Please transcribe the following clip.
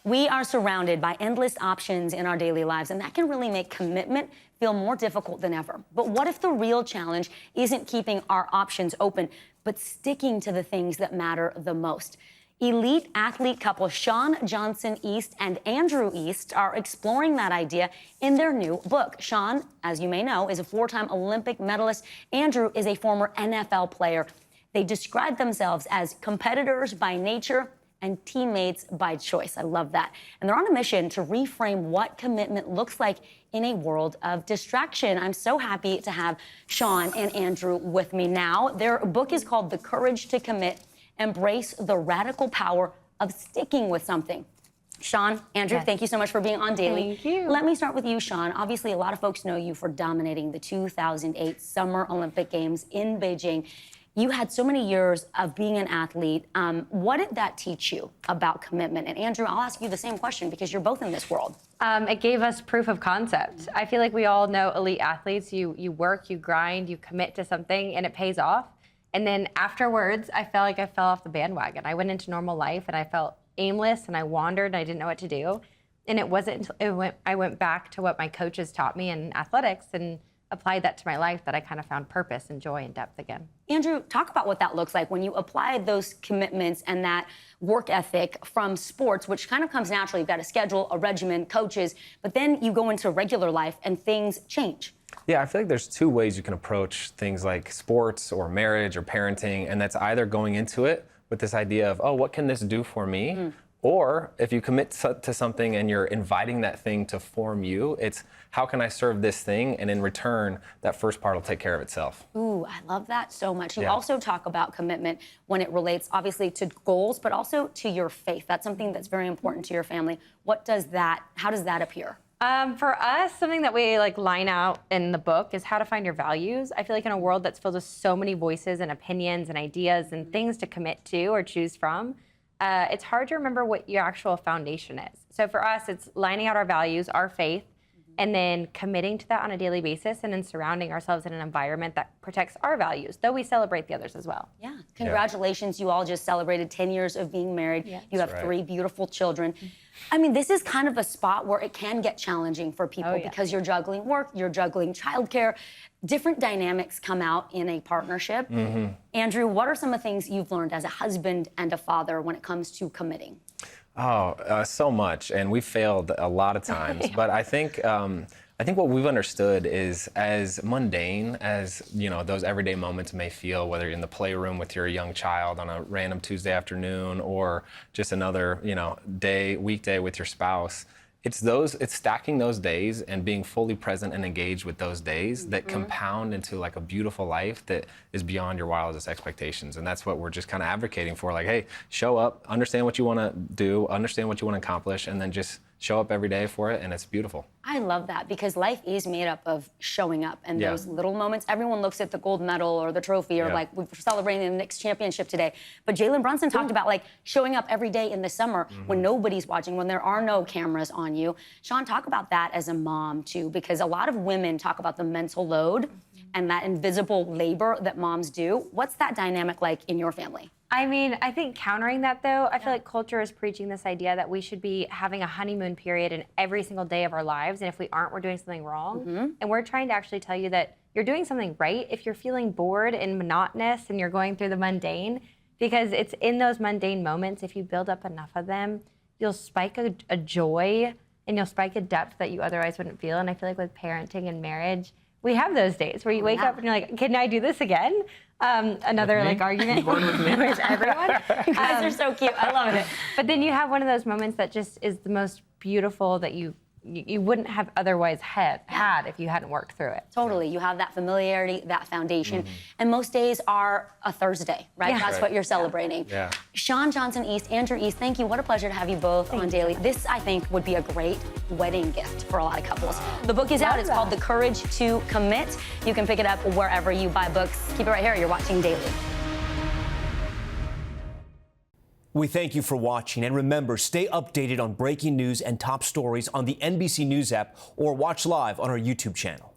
We are surrounded by endless options in our daily lives, and that can really make commitment feel more difficult than ever. But what if the real challenge isn't keeping our options open, but sticking to the things that matter the most? Elite athlete couple Shawn Johnson East and Andrew East are exploring that idea in their new book. Shawn, as you may know, is a 4-time Olympic medalist. Andrew is a former NFL player. They describe themselves as competitors by nature and teammates by choice. I love that. And they're on a mission to reframe what commitment looks like in a world of distraction. I'm so happy to have Shawn and Andrew with me now. Their book is called The Courage to Commit: Embrace the Radical Power of Sticking with Something. Shawn, Andrew, Thank you so much for being on Daily. Thank you. Let me start with you, Shawn. Obviously, a lot of folks know you for dominating the 2008 Summer Olympic Games in Beijing. You had so many years of being an athlete. What did that teach you about commitment? And Andrew, I'll ask you the same question because you're both in this world. It gave us proof of concept. I feel like we all know elite athletes. You work, you grind, you commit to something, and it pays off. And then afterwards, I felt like I fell off the bandwagon. I went into normal life, and I felt aimless, and I wandered, and I didn't know what to do. And it wasn't until I went back to what my coaches taught me in athletics and applied that to my life that I kind of found purpose and joy and depth again. Andrew, talk about what that looks like when you apply those commitments and that work ethic from sports, which kind of comes naturally. You've got a schedule, a regimen, coaches, but then you go into regular life and things change. Yeah, I feel like there's two ways you can approach things like sports or marriage or parenting, and that's either going into it with this idea of, oh, what can this do for me? Or if you commit to something and you're inviting that thing to form you, it's how can I serve this thing? And in return, that first part will take care of itself. Ooh, I love that so much. You Yeah. also talk about commitment when it relates obviously to goals, but also to your faith. That's something that's very important to your family. How does that appear? For us, something that we line out in the book is how to find your values. I feel like in a world that's filled with so many voices and opinions and ideas and things to commit to or choose from, it's hard to remember what your actual foundation is. So for us, it's lining out our values, our faith, and then committing to that on a daily basis and then surrounding ourselves in an environment that protects our values, though we celebrate the others as well. Yeah. Congratulations. You all just celebrated 10 years of being married. Yeah. You have 3 beautiful children. I mean, this is kind of a spot where it can get challenging for people because you're juggling work, you're juggling childcare. Different dynamics come out in a partnership. Andrew, what are some of the things you've learned as a husband and a father when it comes to committing? Oh, so much, and we failed a lot of times. But I think what we've understood is, as mundane as those everyday moments may feel, whether you're in the playroom with your young child on a random Tuesday afternoon, or just another weekday with your spouse. It's stacking those days and being fully present and engaged with those days that compound into a beautiful life that is beyond your wildest expectations. And that's what we're just kind of advocating for. Like, hey, show up, understand what you want to do, understand what you want to accomplish, and then just show up every day for it, and it's beautiful. I love that because life is made up of showing up and those little moments. Everyone looks at the gold medal or the trophy or we're celebrating the next championship today. But Jalen Brunson talked about showing up every day in the summer when nobody's watching, when there are no cameras on you. Shawn, talk about that as a mom too, because a lot of women talk about the mental load and that invisible labor that moms do. What's that dynamic like in your family? I mean, I think countering that, though, I feel like culture is preaching this idea that we should be having a honeymoon period in every single day of our lives. And if we aren't, we're doing something wrong. And we're trying to actually tell you that you're doing something right if you're feeling bored and monotonous and you're going through the mundane. Because it's in those mundane moments, if you build up enough of them, you'll spike a joy and you'll spike a depth that you otherwise wouldn't feel. And I feel like with parenting and marriage, we have those days where you wake up and you're like, can I do this again? Another argument with everyone. You guys are so cute. I love it. But then you have one of those moments that just is the most beautiful that you wouldn't have otherwise had if you hadn't worked through it. Totally. You have that familiarity, that foundation. And most days are a Thursday, right? Yeah. That's what you're celebrating. Yeah. Shawn Johnson East, Andrew East, thank you. What a pleasure to have you both on Daily. This, I think, would be a great wedding gift for a lot of couples. The book is out. It's called The Courage to Commit. You can pick it up wherever you buy books. Keep it right here. You're watching Daily. We thank you for watching, and remember, stay updated on breaking news and top stories on the NBC News app or watch live on our YouTube channel.